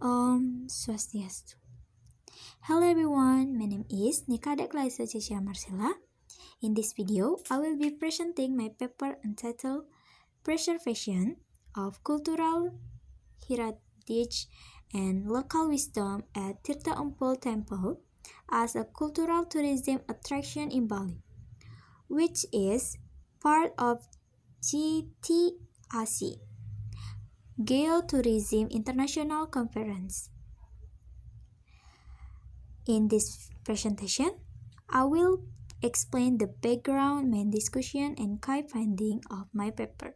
Swastiastu. Hello everyone, my name is Nikada Klaisa Cecilia Marcella. In this video, I will be presenting my paper entitled Preservation of Cultural Heritage and Local Wisdom at Tirta Empul Temple as a cultural tourism attraction in Bali, which is part of GTIC, Geotourism International Conference. In this presentation, I will explain the background, main discussion, and key finding of my paper.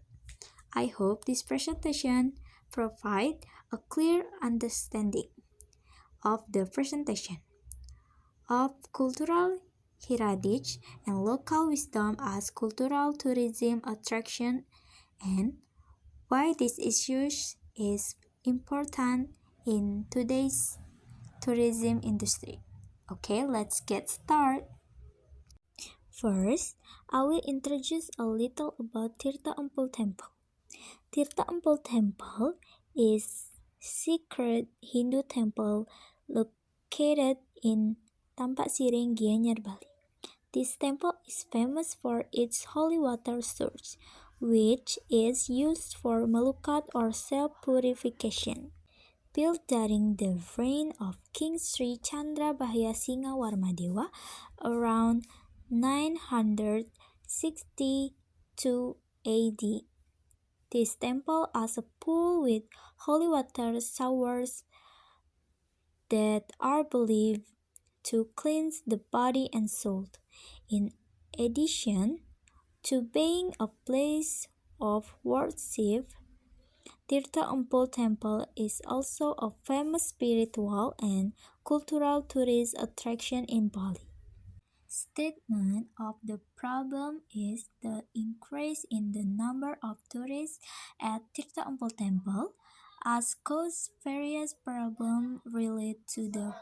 I hope this presentation provide a clear understanding of the presentation of cultural heritage and local wisdom as cultural tourism attraction and why this issue is important in today's tourism industry. Okay, let's get started. First, I will introduce a little about Tirta Empul Temple. Tirta Empul Temple is sacred Hindu temple located in Tampak Siring, Gianyar, Bali. This temple is famous for its holy water source, which is used for melukat or self-purification. Built during the reign of King Sri Chandra Bahaya Singa Warmadewa around 962 AD. This temple has a pool with holy water showers that are believed to cleanse the body and soul. In addition to being a place of worship, Tirta Empul Temple is also a famous spiritual and cultural tourist attraction in Bali. Statement of the problem is the increase in the number of tourists at Tirta Empul Temple has caused various problems related to the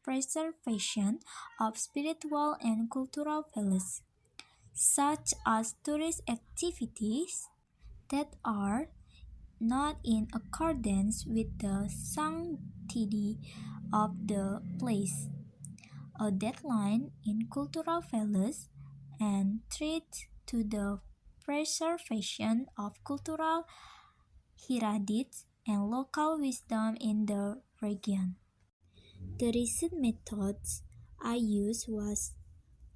preservation of spiritual and cultural values, such as tourist activities that are not in accordance with the sanctity of the place, a decline in cultural values, and threat to the preservation of cultural heritage and local wisdom in the region. The recent methods I used was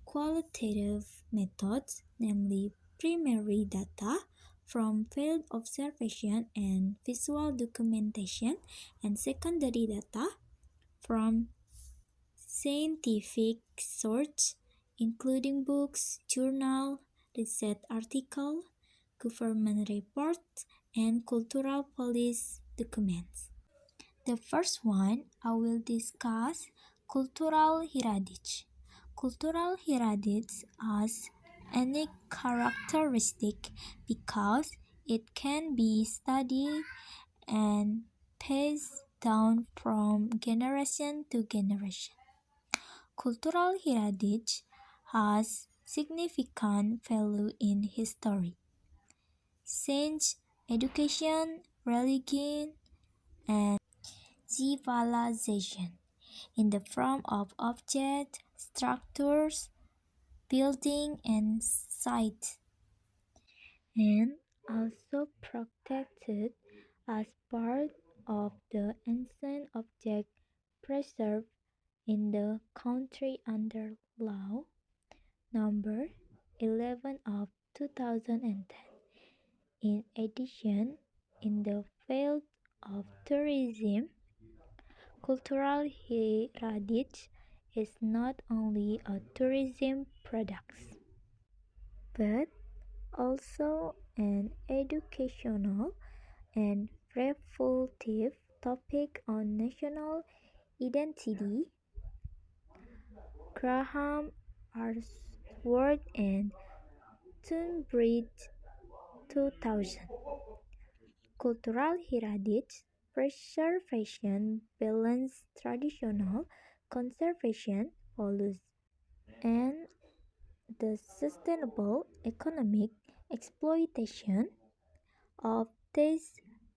qualitative methods, namely primary data from field observation and visual documentation, and secondary data from scientific sources, including books, journal, research article, government reports, and cultural policy documents. The first one, I will discuss cultural heritage. Cultural heritage has unique characteristic because it can be studied and passed down from generation to generation. Cultural heritage has significant value in history, science, education, religion, and civilization in the form of objects, structures, buildings, and sites, and also protected as part of the ancient object preserved in the country under Law number 11 of 2010. In addition, in the field of tourism, cultural heritage is not only a tourism product, but also an educational and reflective topic on national identity. Graham Arsworth and Tunbridge 2000. Cultural heritage preservation balance traditional conservation values and the sustainable economic exploitation of these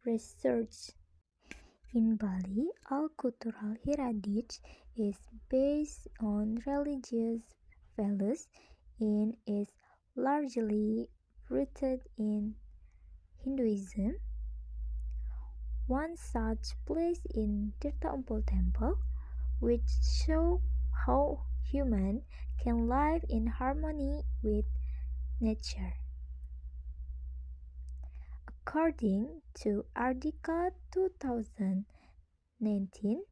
resources. In Bali, all cultural heritage is based on religious values and is largely rooted in Hinduism. One such place in Tirta Temple, which show how human can live in harmony with nature. According to Article 2019,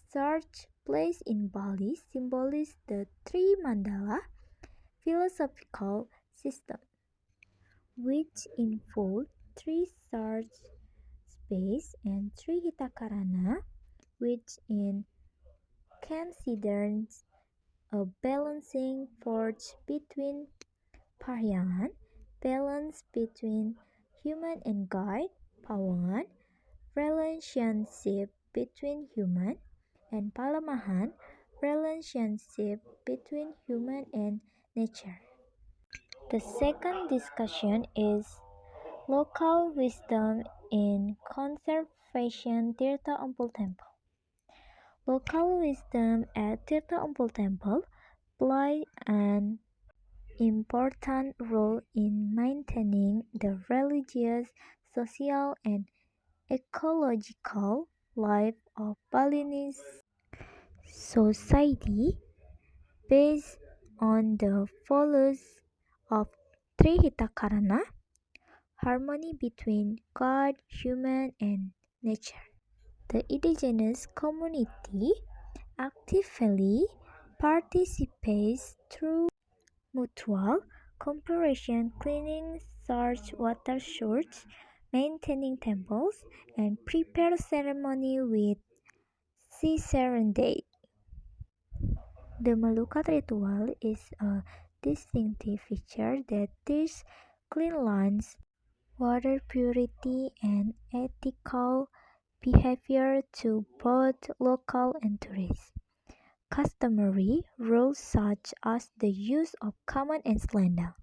such place in Bali symbolizes the three mandala philosophical system, which include three such space and three hitakarana, which in considers a balancing force between Paryangan, balance between human and God, Pawangan, relationship between human, and Palamahan, relationship between human and nature. The second discussion is local wisdom in conservation Tirta Empul Temple. Local wisdom at Tirta Empul Temple play an important role in maintaining the religious, social, and ecological life of Balinese society based on the values of Trihitakarana, harmony between God, human, and nature. The indigenous community actively participates through mutual cooperation, cleaning such water sources, maintaining temples, and prepare ceremony with sea serenade. The Malukat ritual is a distinctive feature that teaches cleanliness, water purity, and ethical behavior to both local and tourists. Customary rules such as the use of common and slanda,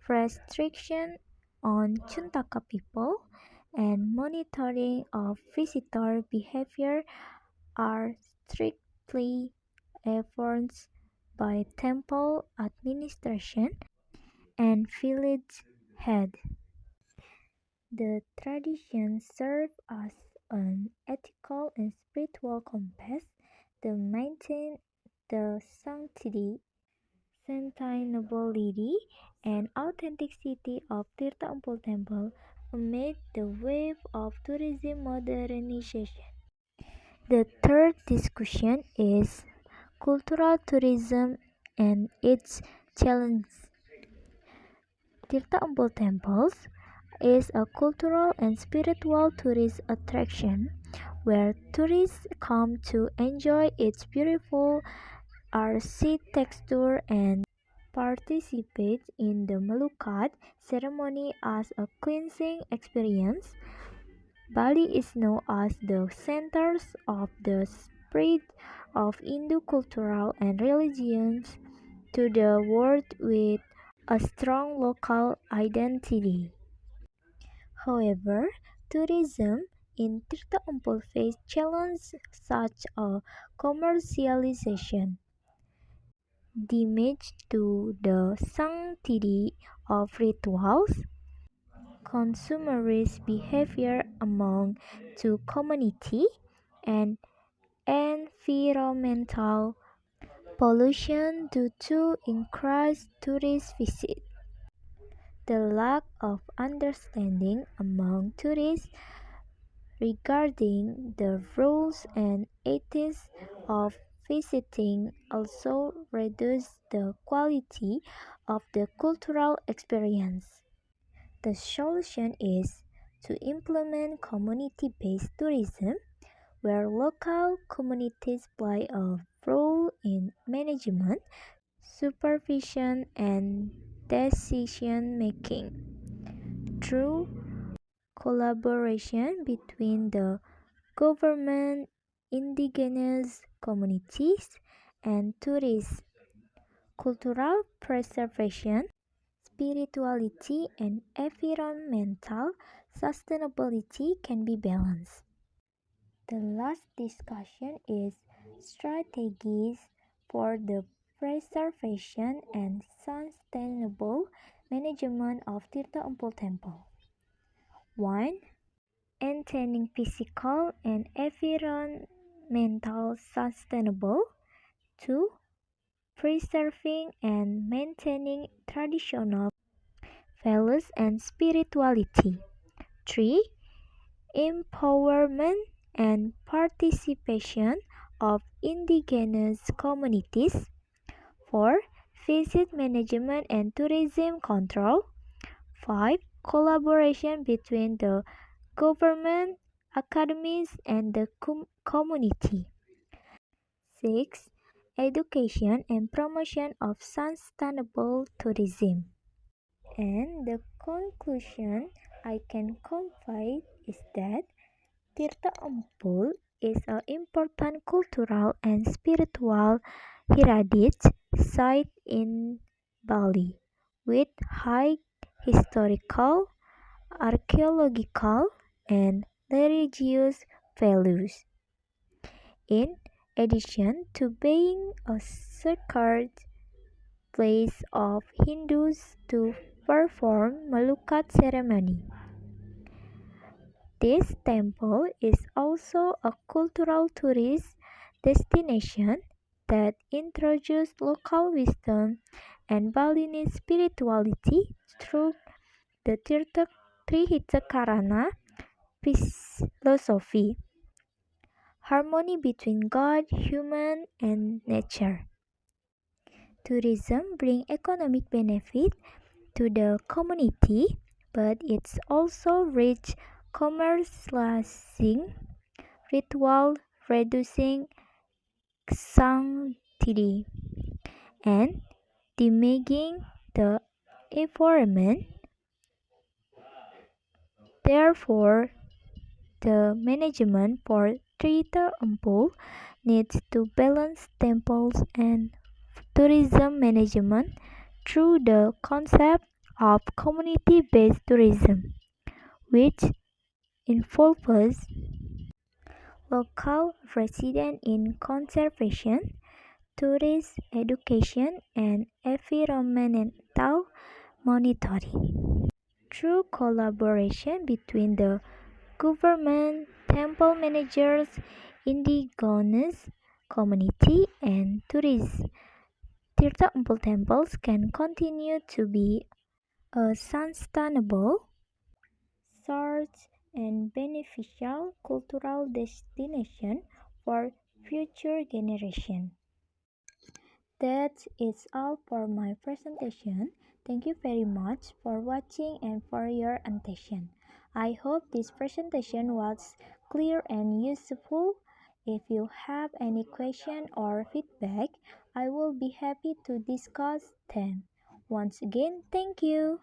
restriction on Chuntaka people, and monitoring of visitor behavior are strictly enforced by temple administration and village head. The tradition serves as an ethical and spiritual compass to maintain the sanctity, sustainability, and authenticity of Tirta Empul Temple amid the wave of tourism modernization. The third discussion is cultural tourism and its challenges. Tirta Empul Temples is a cultural and spiritual tourist attraction where tourists come to enjoy its beautiful architecture and participate in the Melukat ceremony as a cleansing experience. Bali is known as the center of the spread of Hindu cultural and religions to the world with a strong local identity. However, tourism in Tirta Empul faced challenges such as commercialization, damage to the sanctity of rituals, consumerist behavior among the community, and environmental pollution due to increased tourist visits. The lack of understanding among tourists regarding the rules and ethics of visiting also reduces the quality of the cultural experience. The solution is to implement community-based tourism where local communities play a role in management, supervision, and decision making through collaboration between the government, indigenous communities, and tourists. Cultural preservation, spirituality, and environmental sustainability can be balanced. The last discussion is strategies for the preservation and sustainable management of Tirta Empul Temple. 1. Maintaining physical and environmental sustainable. 2. Preserving and maintaining traditional values and spirituality. 3. Empowerment and participation of indigenous communities. 4. Visit management and tourism control. 5. Collaboration between the government, academies, and the community. 6. Education and promotion of sustainable tourism. And the conclusion I can convey is that Tirta Empul is an important cultural and spiritual heritage site in Bali with high historical, archaeological, and religious values. In addition to being a sacred place of Hindus to perform Melukat ceremony, this temple is also a cultural tourist destination that introduces local wisdom and Balinese spirituality through the Tirta Trihicakarana philosophy, harmony between God, human, and nature. Tourism brings economic benefit to the community, but it's also rich commercializing ritual, reducing sanctity, and damaging the environment. Therefore, the management for Tirta Empul needs to balance temples and tourism management through the concept of community-based tourism, which involves local residents in conservation, tourist education, and environmental monitoring. Through collaboration between the government, temple managers, indigenous community, and tourists, Tirta Empul temples can continue to be a sustainable, source, and beneficial cultural destination for future generations. That is all for my presentation. Thank you very much for watching and for your attention. I hope this presentation was clear and useful. If you have any question or feedback, I will be happy to discuss them. Once again, thank you.